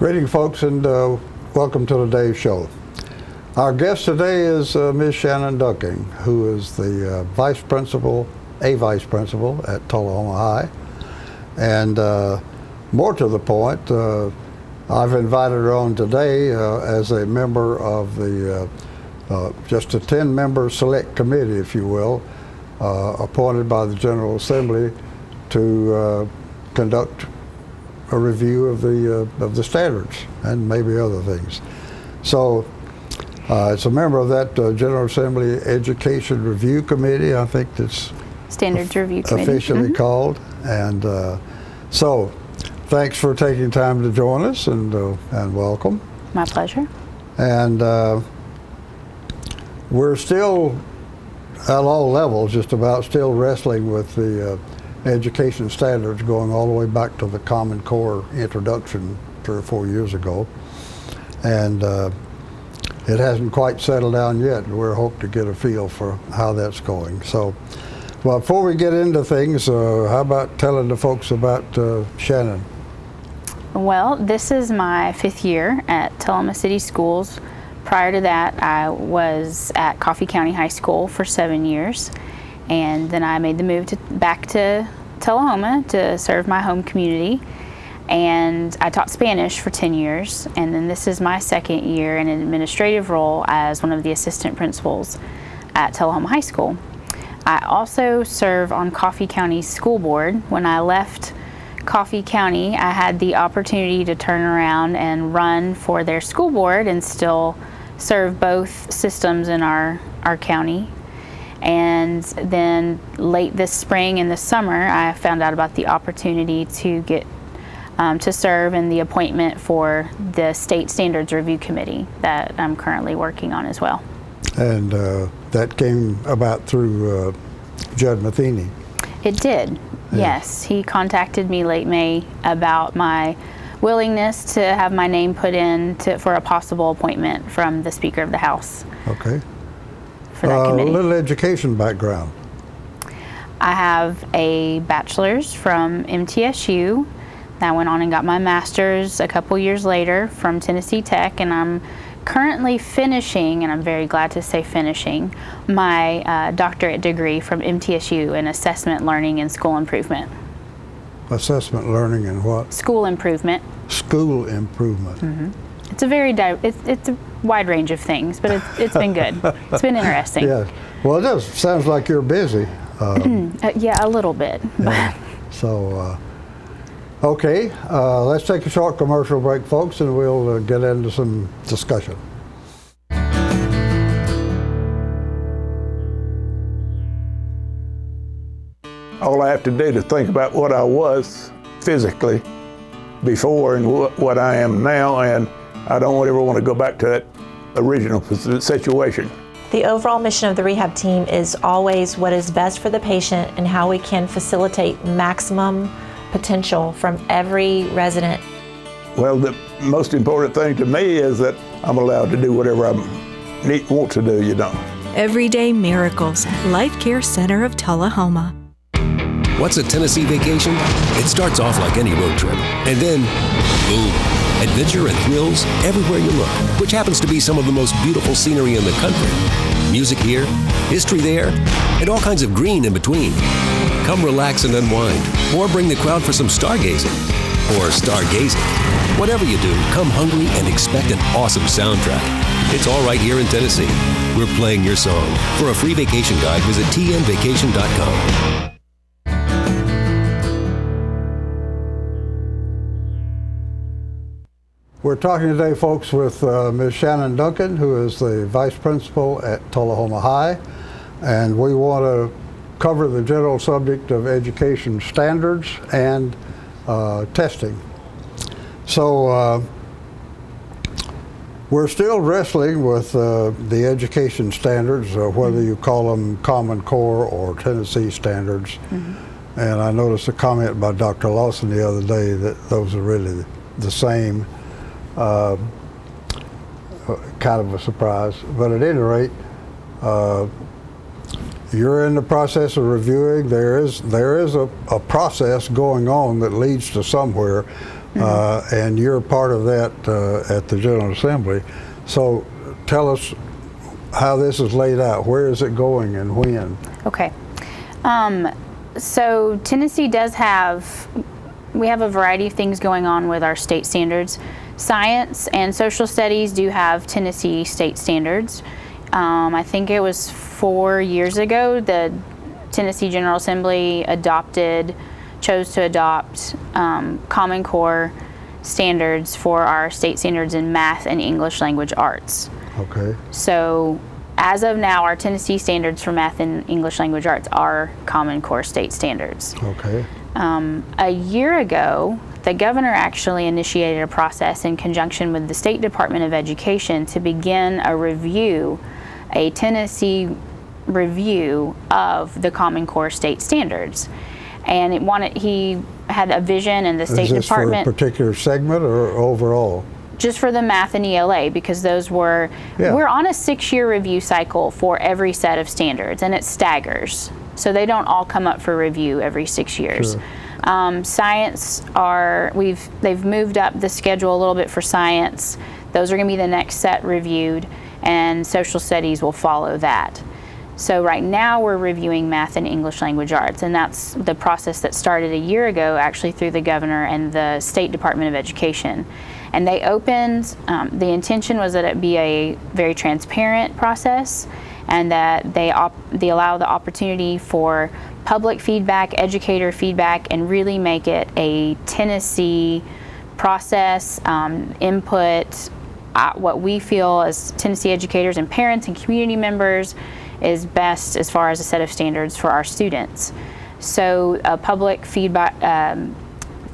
Greetings, folks, and welcome to today's show. Our guest today is Ms. Shannon Duncan, who is the vice principal at Tullahoma High. And more to the point, I've invited her on today as a member of the just a 10-member select committee, if you will, appointed by the General Assembly to conduct a review of the standards and maybe other things. So it's a member of that General Assembly Education Review Committee, I think that's Standards Review Committee officially called. And so thanks for taking time to join us, and welcome. My pleasure. And we're still at all levels just about still wrestling with the education standards, going all the way back to the Common Core introduction 3 or 4 years ago. And it hasn't quite settled down yet. We're hoping to get a feel for how that's going. So, well, before we get into things, how about telling the folks about Shannon? Well, this is my 5th year at Tullahoma City Schools. Prior to that, I was at Coffee County High School for 7 years. And then I made the move back to Tullahoma to serve my home community. And I taught Spanish for 10 years. And then this is my 2nd year in an administrative role as one of the assistant principals at Tullahoma High School. I also serve on Coffee County's school board. When I left Coffee County, I had the opportunity to turn around and run for their school board and still serve both systems in our county. And then late this spring and this summer, I found out about the opportunity to get to serve in the appointment for the State Standards Review Committee that I'm currently working on as well. And that came about through Judd Matheny. It did, yes. He contacted me late May about my willingness to have my name put in for a possible appointment from the Speaker of the House. Okay. For that committee. A little education background. I have a bachelor's from MTSU. I went on and got my master's a couple years later from Tennessee Tech, and I'm currently finishing, and I'm very glad to say finishing, my doctorate degree from MTSU in assessment, learning, and school improvement. Assessment, learning, and what? School improvement. School improvement. Mm-hmm. It's a very it's a wide range of things, but it's been good. It's been interesting. Yeah. Well, it does. Sounds like you're busy. Yeah, a little bit. Yeah. So, okay, let's take a short commercial break, folks, and we'll get into some discussion. All I have to do to think about what I was physically before and what I am now, and I don't ever want to go back to that original situation. The overall mission of the rehab team is always what is best for the patient and how we can facilitate maximum potential from every resident. Well, the most important thing to me is that I'm allowed to do whatever I want to do, you know. Everyday Miracles, Life Care Center of Tullahoma. What's a Tennessee vacation? It starts off like any road trip, and then, boom. Adventure and thrills everywhere you look, which happens to be some of the most beautiful scenery in the country. Music here, history there, and all kinds of green in between. Come relax and unwind, or bring the crowd for some stargazing, or stargazing. Whatever you do, come hungry and expect an awesome soundtrack. It's all right here in Tennessee. We're playing your song. For a free vacation guide, visit tnvacation.com. We're talking today, folks, with Ms. Shannon Duncan, who is the vice principal at Tullahoma High, and we want to cover the general subject of education standards and testing. So we're still wrestling with the education standards, whether you call them Common Core or Tennessee standards. Mm-hmm. And I noticed a comment by Dr. Lawson the other day that those are really the same. Kind of a surprise, but at any rate, you're in the process of reviewing. There is a process going on that leads to somewhere, and you're part of that at the General Assembly. So tell us how this is laid out. Where is it going and when? Okay. So Tennessee does have, we have a variety of things going on with our state standards. Science and social studies do have Tennessee state standards. I think it was 4 years ago the Tennessee General Assembly chose to adopt Common Core standards for our state standards in math and English language arts. Okay. So as of now, our Tennessee standards for math and English language arts are Common Core state standards. Okay. A year ago, the governor actually initiated a process in conjunction with the State Department of Education to begin a Tennessee review of the Common Core state standards. And he had a vision, and the State Department. Is this for a particular segment or overall? Just for the math and ELA, because those were, we're on a 6-year review cycle for every set of standards, and it staggers. So they don't all come up for review every 6 years. Sure. Science they've moved up the schedule a little bit for science. Those are going to be the next set reviewed, and social studies will follow that. So right now we're reviewing math and English language arts, and that's the process that started a year ago actually through the governor and the State Department of Education. And they opened, the intention was that it be a very transparent process, and that they allow the opportunity for public feedback, educator feedback, and really make it a Tennessee process, input, what we feel as Tennessee educators and parents and community members is best as far as a set of standards for our students. So a public feedback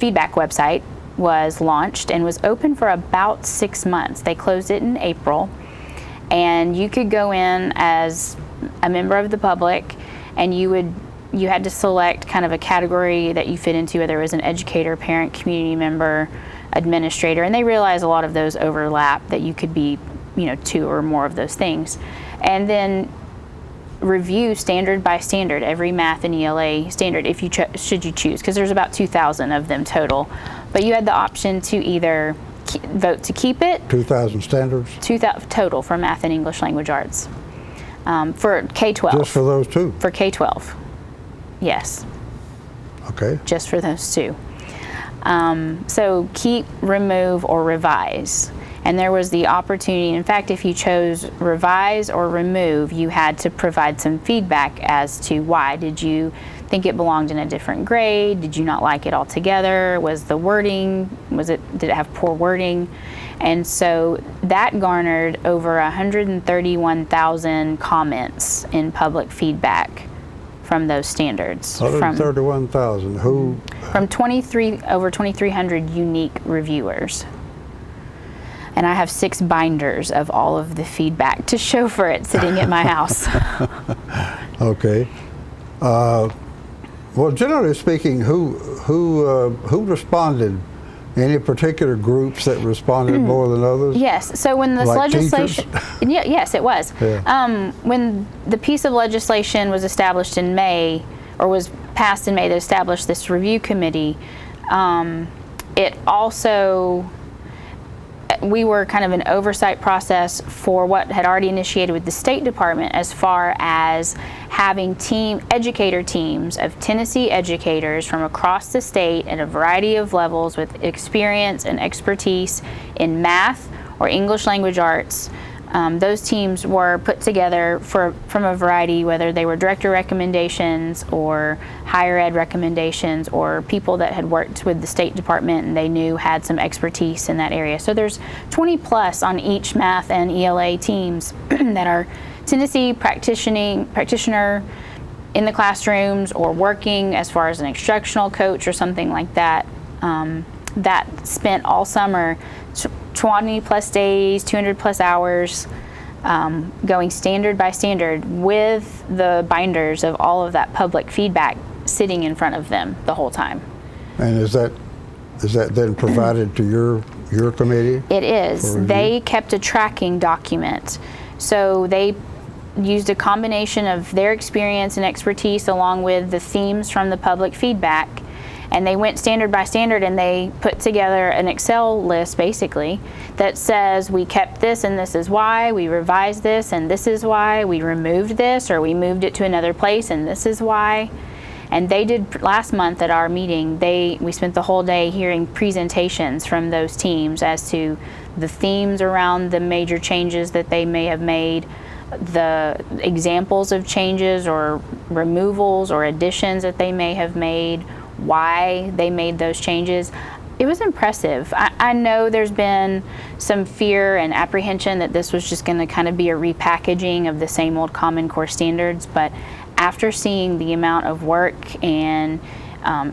website was launched and was open for about 6 months. They closed it in April, and you could go in as a member of the public, and you had to select kind of a category that you fit into, whether it was an educator, parent, community member, administrator, and they realize a lot of those overlap, that you could be 2 or more of those things. And then review standard by standard every math and ELA standard if you should you choose, because there's about 2,000 of them total. But you had the option to either vote to keep it. 2,000 standards? 2,000 total for math and English language arts. For K-12. Just for those two? For K-12, yes. Okay. Just for those two. So keep, remove, or revise. And there was the opportunity, in fact, if you chose revise or remove, you had to provide some feedback as to why. Did you think it belonged in a different grade? Did you not like it altogether? Was the wording, did it have poor wording? And so that garnered over 131,000 comments in public feedback from those standards. 131,000, who? From over 2,300 unique reviewers. And I have 6 binders of all of the feedback to show for it sitting at my house. Okay. Well, generally speaking, who responded? Any particular groups that responded more than others? Yes. So when this like legislation, yes, it was. Yeah. When the piece of legislation was established in May, or was passed in May, that established this review committee, it also, we were kind of an oversight process for what had already initiated with the State Department, as far as having educator teams of Tennessee educators from across the state at a variety of levels with experience and expertise in math or English language arts. Those teams were put together from a variety, whether they were director recommendations or higher ed recommendations, or people that had worked with the State Department and they knew had some expertise in that area. So there's 20 plus on each math and ELA teams that are Tennessee practitioner in the classrooms or working as far as an instructional coach or something like that, that spent all summer 20 plus days, 200 plus hours, going standard by standard with the binders of all of that public feedback sitting in front of them the whole time. And is that then provided to your committee? It is. They kept a tracking document. So they used a combination of their experience and expertise along with the themes from the public feedback, And they went standard by standard, and they put together an Excel list basically that says we kept this and this is why, we revised this and this is why, we removed this or we moved it to another place and this is why. And they did last month at our meeting, we spent the whole day hearing presentations from those teams as to the themes around the major changes that they may have made, the examples of changes or removals or additions that they may have made, why they made those changes. It was impressive. I know there's been some fear and apprehension that this was just going to kind of be a repackaging of the same old Common Core standards, but after seeing the amount of work and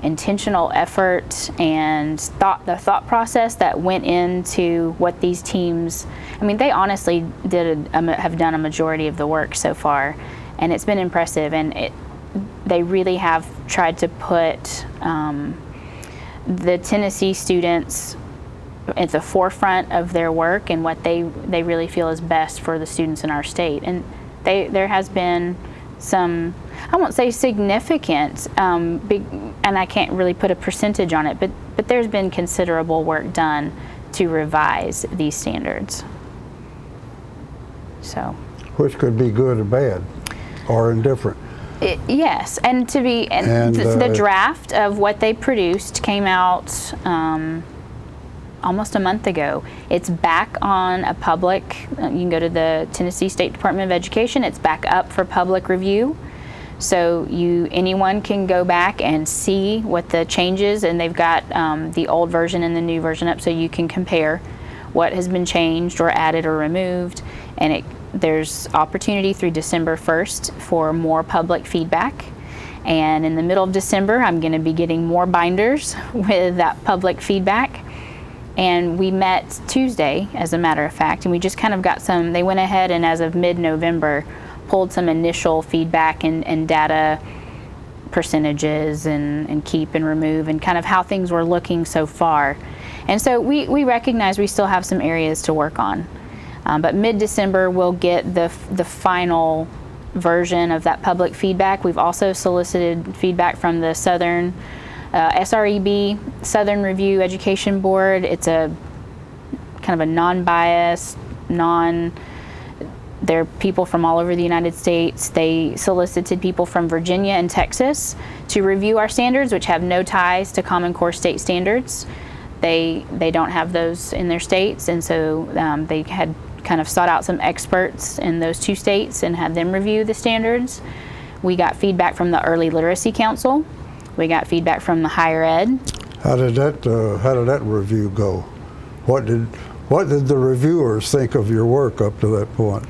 intentional effort and the thought process that went into what these teams, I mean, they honestly have done a majority of the work so far, and it's been impressive. And they really have tried to put the Tennessee students at the forefront of their work and what they really feel is best for the students in our state. And there has been some, I won't say significant, big, and I can't really put a percentage on it, but there's been considerable work done to revise these standards. So, which could be good or bad, or indifferent. Yes, and the draft of what they produced came out almost a month ago. It's back on a public, you can go to the Tennessee State Department of Education, it's back up for public review. So anyone can go back and see what the changes, and they've got the old version and the new version up so you can compare what has been changed or added or removed. And there's opportunity through December 1st for more public feedback. And in the middle of December, I'm going to be getting more binders with that public feedback. And we met Tuesday, as a matter of fact, and we just kind of got they went ahead and as of mid-November, pulled some initial feedback and data percentages and keep and remove and kind of how things were looking so far. And so we recognize we still have some areas to work on. But mid-December, we'll get the final version of that public feedback. We've also solicited feedback from the Southern SREB, Southern Review Education Board. It's a kind of a non-biased, they're people from all over the United States. They solicited people from Virginia and Texas to review our standards, which have no ties to Common Core state standards. They don't have those in their states, and so they had kind of sought out some experts in those two states and had them review the standards. We got feedback from the Early Literacy Council. We got feedback from the Higher Ed. How did that review go? What did the reviewers think of your work up to that point?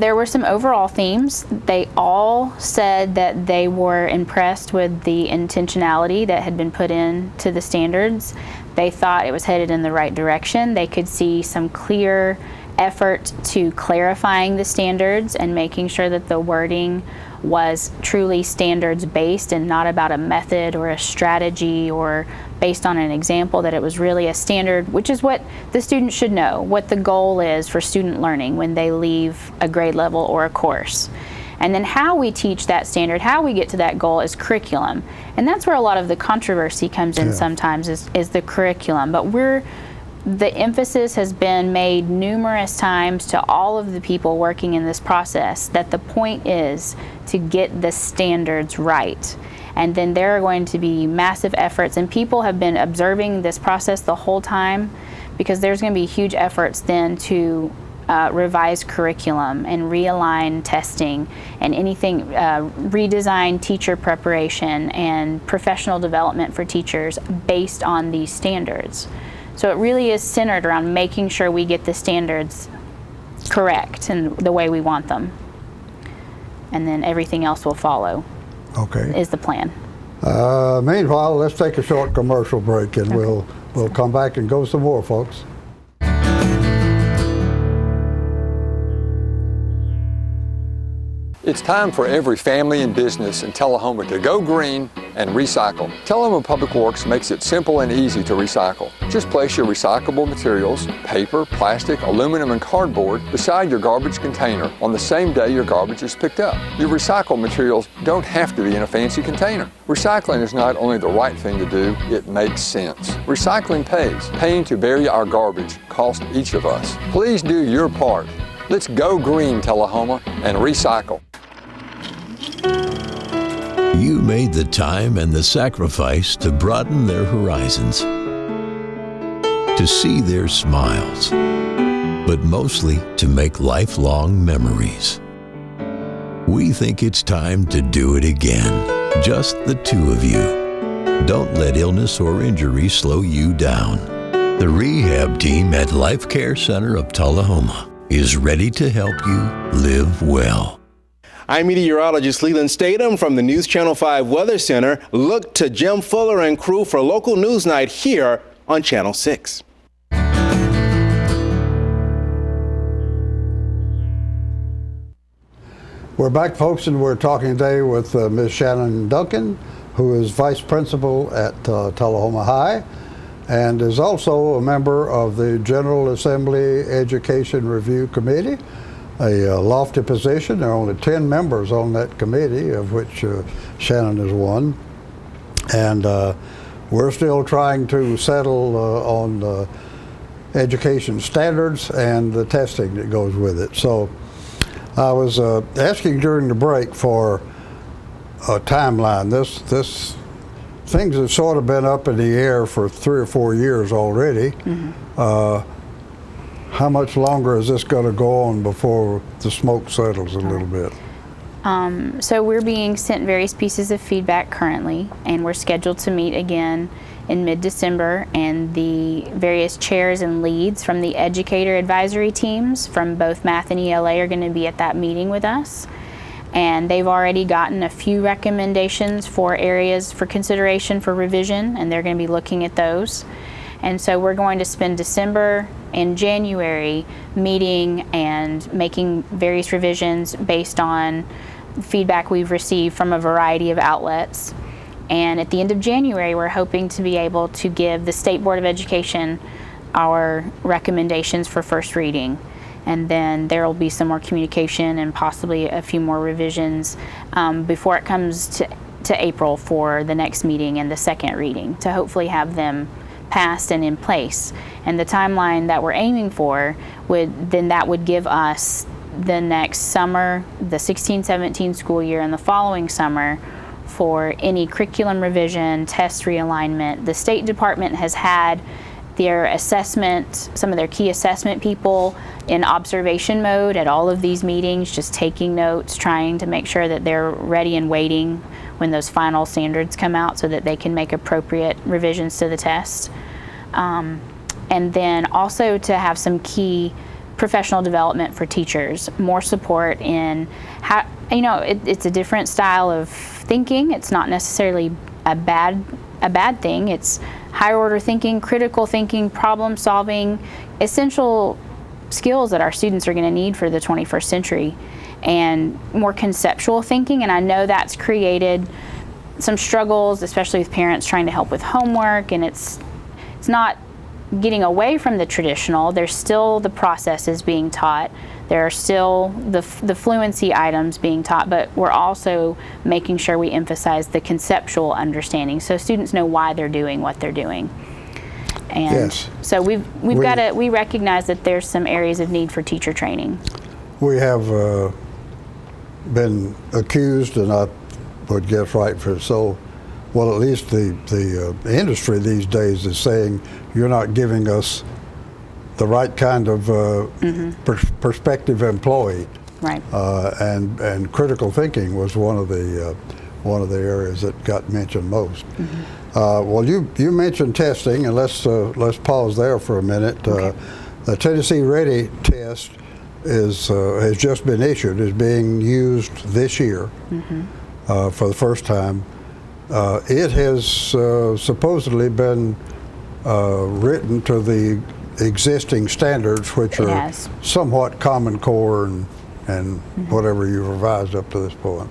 There were some overall themes. They all said that they were impressed with the intentionality that had been put into the standards. They thought it was headed in the right direction. They could see some clear effort to clarifying the standards and making sure that the wording was truly standards based and not about a method or a strategy or based on an example, that it was really a standard, which is what the student should know, what the goal is for student learning when they leave a grade level or a course. And then how we teach that standard, how we get to that goal is curriculum. And that's where a lot of the controversy comes in sometimes is the curriculum. But the emphasis has been made numerous times to all of the people working in this process that the point is to get the standards right. And then there are going to be massive efforts, and people have been observing this process the whole time, because there's going to be huge efforts then to revise curriculum and realign testing and anything, redesign teacher preparation and professional development for teachers based on these standards. So it really is centered around making sure we get the standards correct and the way we want them. And then everything else will follow. Okay. Is the plan. Meanwhile, let's take a short commercial break, and we'll come back and go some more, folks. It's time for every family and business in Tullahoma to go green and recycle. Tullahoma Public Works makes it simple and easy to recycle. Just place your recyclable materials, paper, plastic, aluminum, and cardboard beside your garbage container on the same day your garbage is picked up. Your recycled materials don't have to be in a fancy container. Recycling is not only the right thing to do, it makes sense. Recycling pays. Paying to bury our garbage costs each of us. Please do your part. Let's go green, Tullahoma, and recycle. You made the time and the sacrifice to broaden their horizons, to see their smiles, but mostly to make lifelong memories. We think it's time to do it again, just the two of you. Don't let illness or injury slow you down. The rehab team at Life Care Center of Tullahoma is ready to help you live well. I'm meteorologist Leland Statham from the News Channel 5 Weather Center. Look to Jim Fuller and crew for local news night here on Channel 6. We're back, folks, and we're talking today with Ms. Shannon Duncan, who is Vice Principal at Tullahoma High and is also a member of the General Assembly Education Review Committee, a lofty position. There are only 10 members on that committee, of which Shannon is one. And we're still trying to settle on education standards and the testing that goes with it. So I was asking during the break for a timeline. This things have sort of been up in the air for 3 or 4 years already. Mm-hmm. How much longer is this going to go on before the smoke settles a little bit? So we're being sent various pieces of feedback currently, and we're scheduled to meet again in mid-December, and the various chairs and leads from the educator advisory teams from both math and ELA are going to be at that meeting with us. And they've already gotten a few recommendations for areas for consideration for revision, and they're going to be looking at those. And so we're going to spend December and January meeting and making various revisions based on feedback we've received from a variety of outlets. And at the end of January, we're hoping to be able to give the State Board of Education our recommendations for first reading. And then there will be some more communication and possibly a few more revisions before it comes to April for the next meeting and the second reading, to hopefully have them passed and in place. And the timeline that we're aiming for would give us the next summer, the 16-17 school year, and the following summer for any curriculum revision, test realignment. The State Department has had their assessment, some of their key assessment people in observation mode at all of these meetings, just taking notes, trying to make sure that they're ready and waiting when those final standards come out so that they can make appropriate revisions to the test. And then also to have some key professional development for teachers, more support in how, it's a different style of thinking. It's not necessarily a bad thing. It's higher order thinking, critical thinking, problem solving, essential skills that our students are going to need for the 21st century, and more conceptual thinking. And I know that's created some struggles, especially with parents trying to help with homework, and it's not getting away from the traditional. There's still the processes being taught. There are still the fluency items being taught, but we're also making sure we emphasize the conceptual understanding so students know why they're doing what they're doing. And yes. So we recognize that there's some areas of need for teacher training. We have been accused, and I would guess right for so. Well, at least the industry these days is saying you're not giving us the right kind of prospective employee. Right. And critical thinking was one of the areas that got mentioned most. Well, you mentioned testing, and let's pause there for a minute. Okay. The Tennessee Ready test has just been issued, is being used this year for the first time. It has supposedly been written to the existing standards, which are somewhat Common Core and and whatever you've revised up to this point.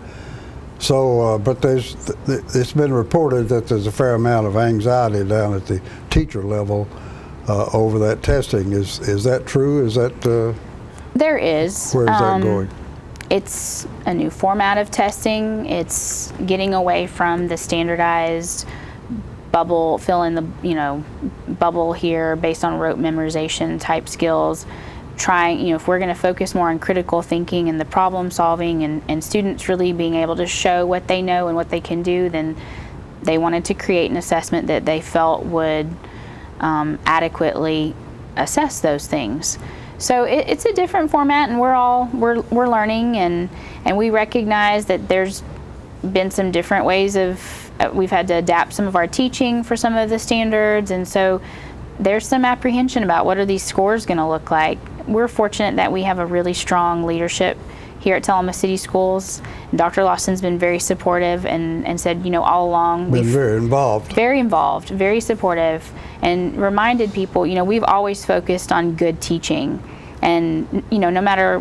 So, but it's been reported that there's a fair amount of anxiety down at the teacher level over that testing. Is that true? Is that there is. Where is that going? It's a new format of testing. It's getting away from the standardized bubble, fill in the bubble here based on rote memorization type skills. Trying, if we're going to focus more on critical thinking and the problem solving and students really being able to show what they know and what they can do, then they wanted to create an assessment that they felt would adequately assess those things. So it's a different format, and we're learning, and we recognize that there's been some different ways we've had to adapt some of our teaching for some of the standards, and so there's some apprehension about what are these scores going to look like. We're fortunate that we have a really strong leadership here at Tullahoma City Schools. Dr. Lawson's been very supportive and said, all along. Been very involved. Very involved, very supportive, and reminded people, we've always focused on good teaching. And, no matter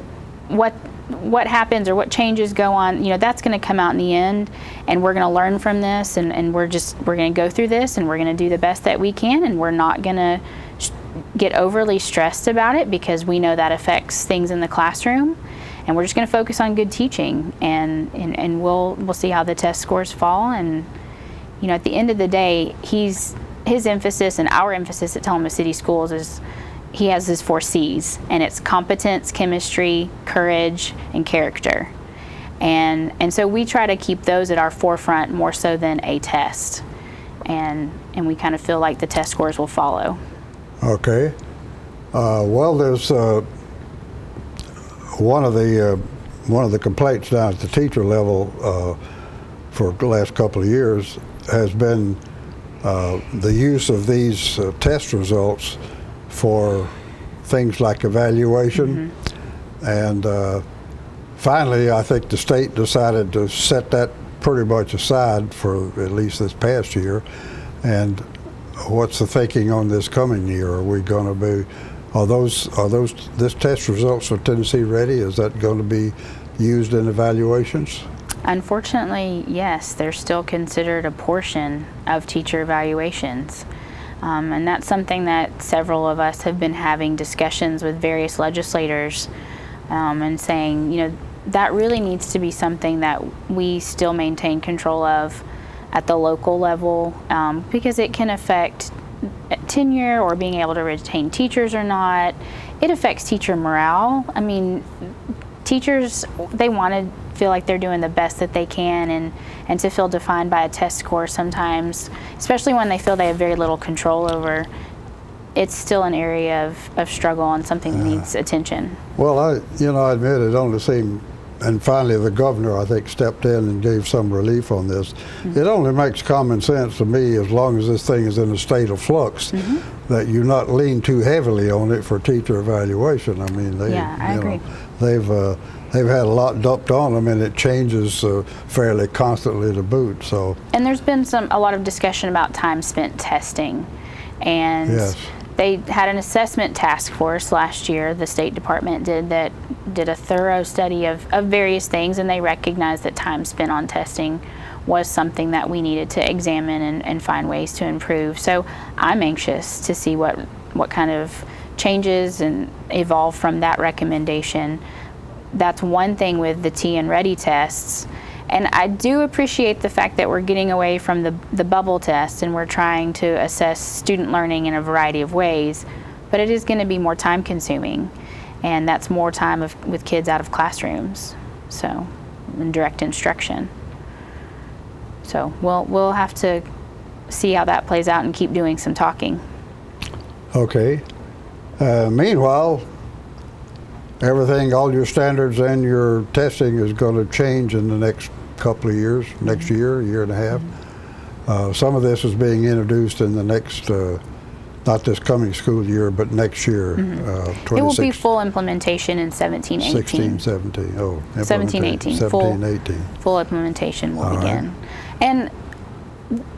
what happens or what changes go on, that's going to come out in the end, and we're going to learn from this, and we're going to go through this, and we're going to do the best that we can, and we're not going to get overly stressed about it because we know that affects things in the classroom, and we're just going to focus on good teaching, and we'll see how the test scores fall. And at the end of the day, his emphasis and our emphasis at Tullahoma City Schools is he has his 4 C's, and it's competence, chemistry, courage, and character. And so we try to keep those at our forefront more so than a test, and we kind of feel like the test scores will follow. Okay. Well, there's one of the complaints down at the teacher level for the last couple of years has been the use of these test results for things like evaluation. And finally, I think the state decided to set that pretty much aside for at least this past year. And what's the thinking on this coming year? Are we going to be, this test results for Tennessee Ready, is that going to be used in evaluations? Unfortunately, yes, they're still considered a portion of teacher evaluations. And that's something that several of us have been having discussions with various legislators and saying, that really needs to be something that we still maintain control of at the local level, because it can affect tenure or being able to retain teachers or not. It affects teacher morale. I mean, teachers, they want to feel like they're doing the best that they can, and to feel defined by a test score sometimes, especially when they feel they have very little control over, it's still an area of struggle and something that needs attention. Well, I admit it only seemed, and finally the governor, I think, stepped in and gave some relief on this. It only makes common sense to me, as long as this thing is in a state of flux, that you not lean too heavily on it for teacher evaluation. I mean, I agree. They've had a lot dumped on them, and it changes fairly constantly to boot. So. And there's been a lot of discussion about time spent testing, and yes. They had an assessment task force last year, the State Department did a thorough study of various things, and they recognized that time spent on testing was something that we needed to examine and find ways to improve. So I'm anxious to see what kind of changes and evolve from that recommendation. That's one thing with the T and Ready tests. And I do appreciate the fact that we're getting away from the bubble test, and we're trying to assess student learning in a variety of ways, but it is going to be more time consuming, and that's more time with kids out of classrooms, so in direct instruction. So we'll have to see how that plays out and keep doing some talking. Okay. Meanwhile, everything, all your and your testing is going to change in the next couple of years, next year and a half. Some of this is being introduced in the next, not this coming school year, but next year. It will be full implementation in 17-18. 16-17, oh. 17-18, full implementation will begin. And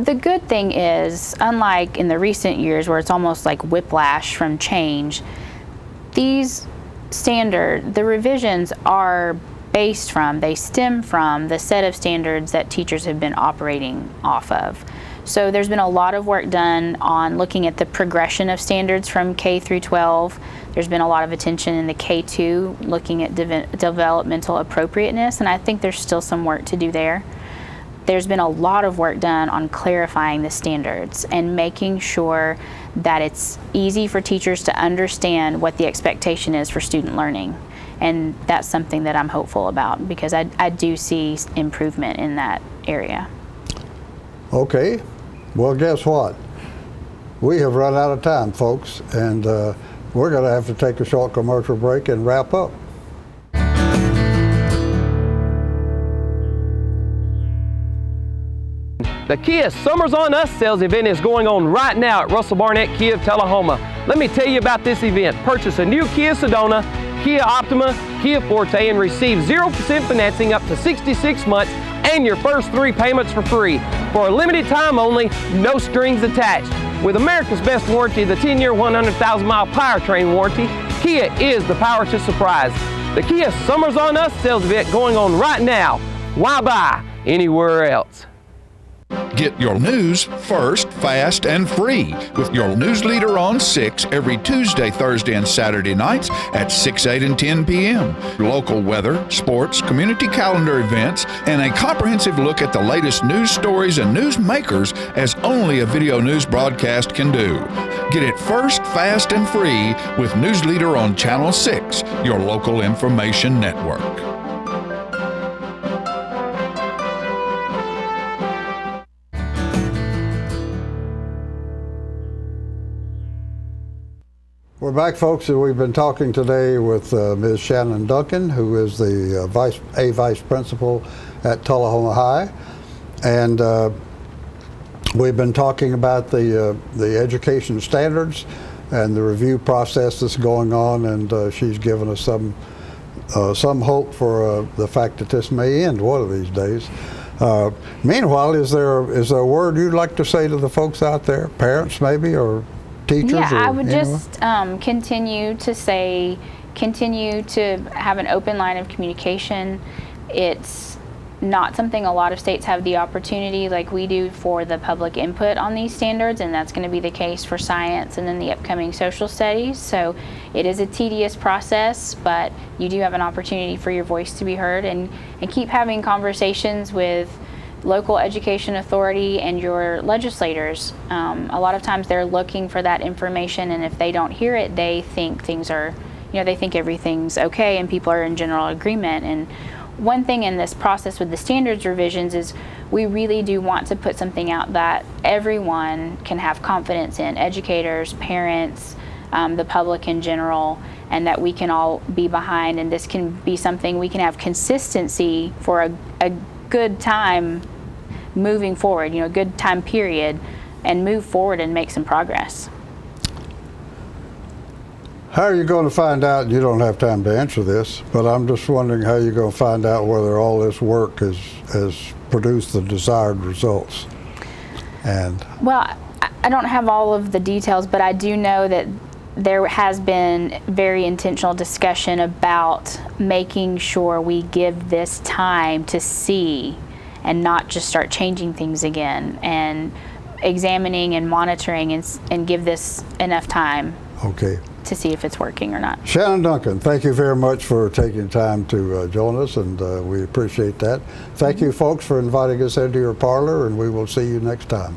the good thing is, unlike in the recent years where it's almost like whiplash from change, these standard, the revisions are they stem from the set of standards that teachers have been operating off of. So there's been a lot of work done on looking at the progression of standards from K through 12. There's been a lot of attention in the K2 looking at developmental appropriateness, and I think there's still some work to do there. There's been a lot of work done on clarifying the standards and making sure that it's easy for teachers to understand what the expectation is for student learning. And that's something that I'm hopeful about, because I do see improvement in that area. Okay, well, guess what? We have run out of time, folks, and we're going to have to take a short commercial break and wrap up. The Kia Summers on Us sales event is going on right now at Russell Barnett Kia of Tullahoma. Let me tell you about this event. Purchase a new Kia Sedona, Kia Optima, Kia Forte, and receive 0% financing up to 66 months and your first 3 payments for free. For a limited time only, no strings attached. With America's best warranty, the 10-year, 100,000-mile powertrain warranty, Kia is the power to surprise. The Kia Summers on Us sales event going on right now. Why buy anywhere else? Get your news first, fast, and free with your news leader on 6 every Tuesday, Thursday, and Saturday nights at 6, 8, and 10 p.m. Local weather, sports, community calendar events, and a comprehensive look at the latest news stories and news makers as only a video news broadcast can do. Get it first, fast, and free with News Leader on Channel 6, your local information network. We're back, folks, and we've been talking today with Ms. Shannon Duncan, who is the vice principal at Tullahoma High, and we've been talking about the education standards and the review process that's going on, and she's given us some hope for the fact that this may end one of these days. Meanwhile, is there a word you'd like to say to the folks out there, parents maybe, or teachers? Yeah, I would anyone? just continue to have an open line of communication. It's not something a lot of states have the opportunity like we do for the public input on these standards, and that's going to be the case for science and then the upcoming social studies. So it is a tedious process, but you do have an opportunity for your voice to be heard, and keep having conversations with local education authority and your legislators. A lot of times they're looking for that information, and if they don't hear it, they think they think everything's okay and people are in general agreement. And one thing in this process with the standards revisions is we really do want to put something out that everyone can have confidence in, educators, parents, the public in general, and that we can all be behind, and this can be something we can have consistency for a good time moving forward, a good time period, and move forward and make some progress. How are you going to find out? You don't have time to answer this, but I'm just wondering how you're going to find out whether all this work has produced the desired results. And well, I don't have all of the details, but I do know that there has been very intentional discussion about making sure we give this time to see and not just start changing things again, and examining and monitoring and give this enough time to see if it's working or not. Shannon Duncan, thank you very much for taking time to join us, and we appreciate that. Thank you, folks, for inviting us into your parlor, and we will see you next time.